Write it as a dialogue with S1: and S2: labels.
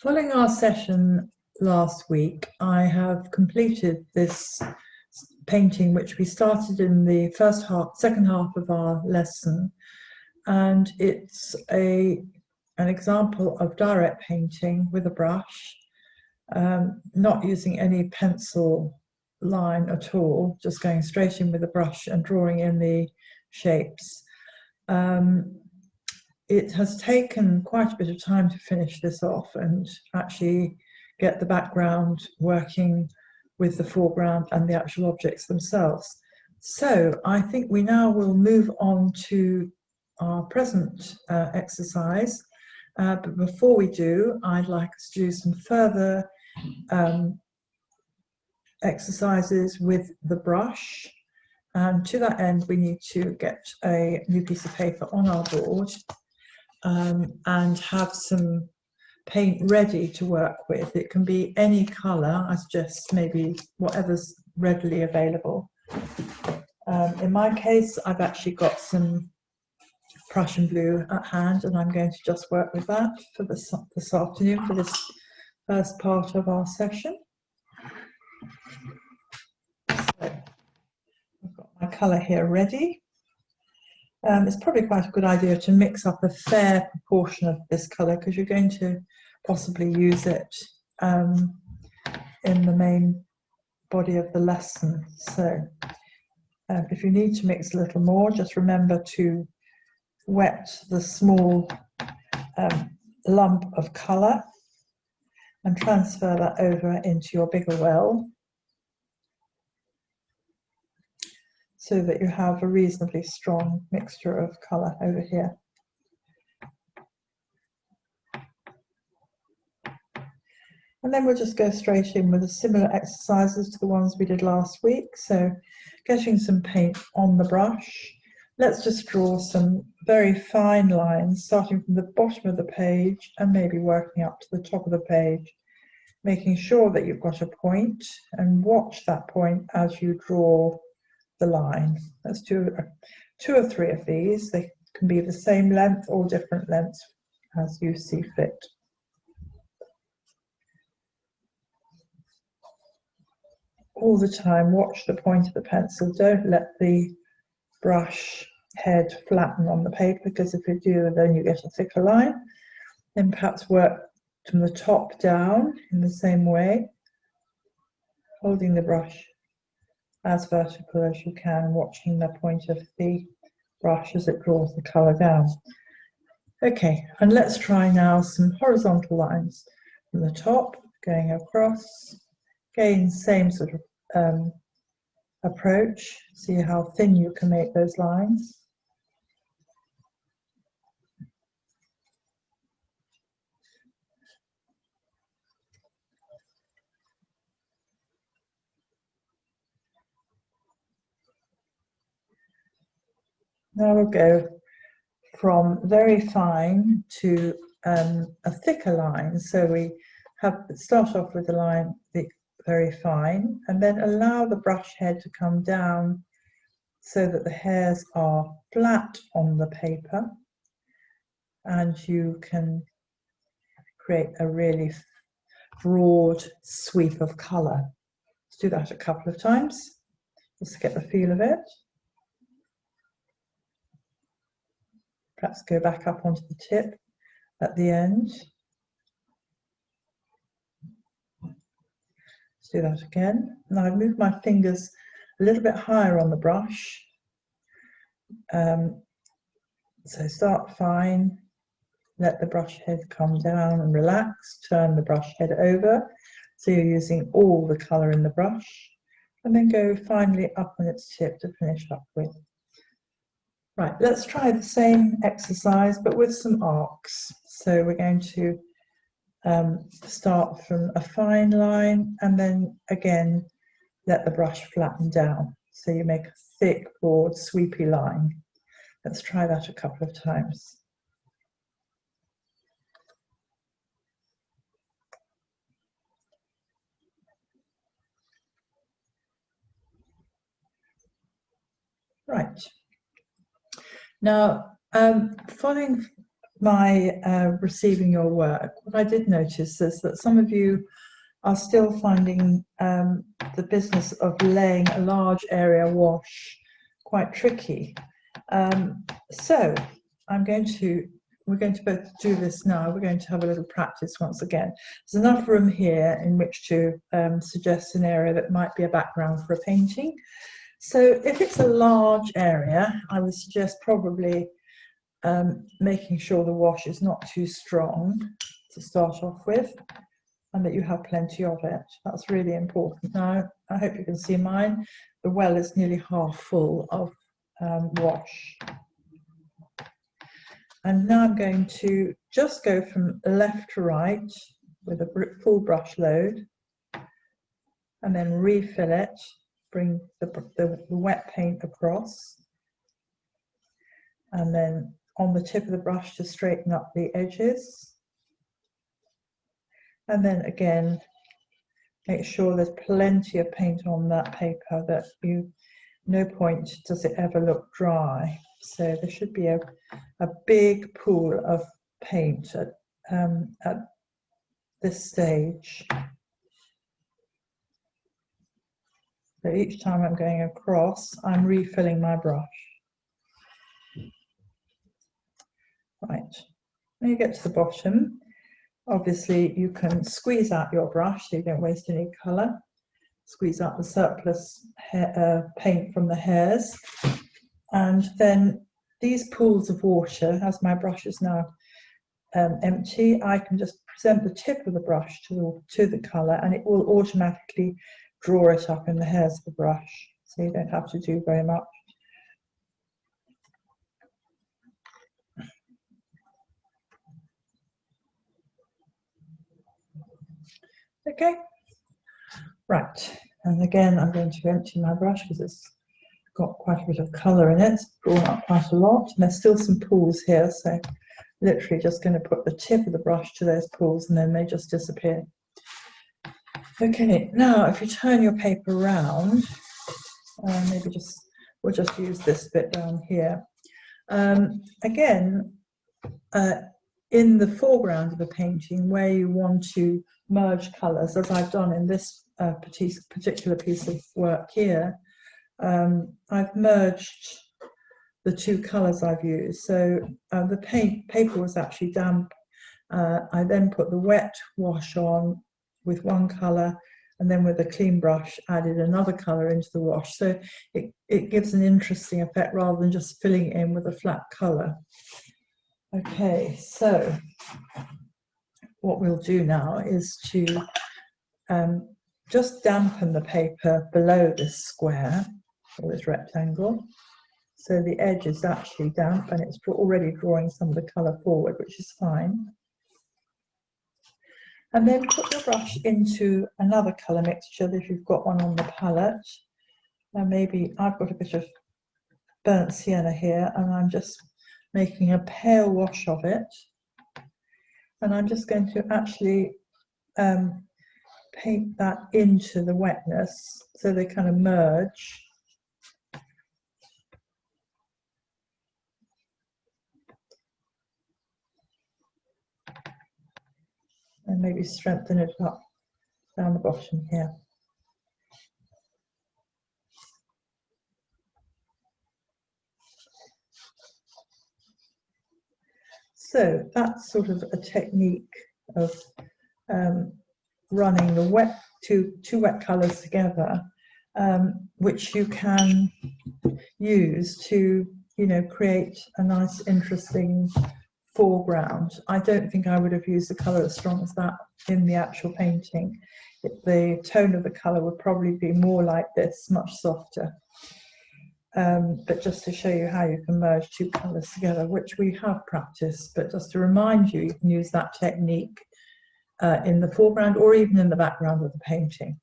S1: Following our session last week, I have completed this painting which we started in the second half of our lesson, and it's an example of direct painting with a brush, not using any pencil line at all, just going straight in with a brush and drawing in the shapes. It has taken quite a bit of time to finish this off and actually get the background working with the foreground and the actual objects themselves. So I think we now will move on to our present exercise. But before we do, I'd like us to do some further exercises with the brush. And to that end, we need to get a new piece of paper on our board and have some paint ready to work with. It can be any colour. I suggest maybe whatever's readily available. In my case, I've actually got some Prussian blue at hand, and I'm going to just work with that for this afternoon, for this first part of our session. So I've got my colour here ready. It's probably quite a good idea to mix up a fair proportion of this colour, because you're going to possibly use it in the main body of the lesson. So if you need to mix a little more, just remember to wet the small lump of colour and transfer that over into your bigger well, so that you have a reasonably strong mixture of colour over here. And then we'll just go straight in with the similar exercises to the ones we did last week. So getting some paint on the brush. Let's just draw some very fine lines, starting from the bottom of the page and maybe working up to the top of the page, making sure that you've got a point, and watch that point as you draw the line. Let's do two or three of these. They can be the same length or different lengths as you see fit. All the time, watch the point of the pencil. Don't let the brush head flatten on the paper, because if you do, then you get a thicker line. Then perhaps work from the top down in the same way, holding the brush as vertical as you can, watching the point of the brush as it draws the colour down. Okay, and let's try now some horizontal lines from the top, going across. Again, same sort of approach. See how thin you can make those lines. Now we'll go from very fine to a thicker line. So we start off with the line very fine, and then allow the brush head to come down so that the hairs are flat on the paper, and you can create a really broad sweep of colour. Let's do that a couple of times, just to get the feel of it. Perhaps go back up onto the tip at the end. Let's do that again. Now I've moved my fingers a little bit higher on the brush. So start fine, let the brush head come down and relax, turn the brush head over, so you're using all the colour in the brush, and then go finally up on its tip to finish up with. Right, let's try the same exercise but with some arcs. So we're going to start from a fine line, and then again let the brush flatten down, so you make a thick, broad, sweepy line. Let's try that a couple of times. Right. Now, following my receiving your work, what I did notice is that some of you are still finding the business of laying a large area wash quite tricky. So we're going to both do this now. We're going to have a little practice once again. There's enough room here in which to suggest an area that might be a background for a painting. So if it's a large area, I would suggest probably making sure the wash is not too strong to start off with, and that you have plenty of it. That's really important. Now, I hope you can see mine. The well is nearly half full of wash. And now I'm going to just go from left to right with a full brush load, and then refill it, bring the wet paint across, and then on the tip of the brush to straighten up the edges. And then again, make sure there's plenty of paint on that paper, that no point does it ever look dry. So there should be a big pool of paint at this stage. So each time I'm going across, I'm refilling my brush. Right, when you get to the bottom, obviously you can squeeze out your brush so you don't waste any colour. Squeeze out the surplus paint from the hairs. And then these pools of water, as my brush is now empty, I can just present the tip of the brush to the colour, and it will automatically draw it up in the hairs of the brush. So you don't have to do very much. Okay, right, and again I'm going to empty my brush because it's got quite a bit of colour in it. It's drawn up quite a lot, and there's still some pools here, so literally just going to put the tip of the brush to those pools and then they just disappear. Okay, now if you turn your paper around, we'll just use this bit down here. Again, in the foreground of a painting where you want to merge colours, as I've done in this particular piece of work here, I've merged the two colours I've used. So the paper was actually damp. I then put the wet wash on with one colour, and then with a clean brush added another colour into the wash. So it gives an interesting effect rather than just filling it in with a flat colour. Okay, so what we'll do now is to just dampen the paper below this square or this rectangle. So the edge is actually damp and it's already drawing some of the colour forward, which is fine. And then put your brush into another colour mixture if you've got one on the palette. And maybe I've got a bit of burnt sienna here, and I'm just making a pale wash of it. And I'm just going to actually paint that into the wetness so they kind of merge. And maybe strengthen it up down the bottom here. So that's sort of a technique of running the two wet colours together, which you can use to, create a nice, interesting foreground. I don't think I would have used a colour as strong as that in the actual painting. The tone of the colour would probably be more like this, much softer. But just to show you how you can merge two colours together, which we have practiced, but just to remind you, you can use that technique in the foreground or even in the background of the painting.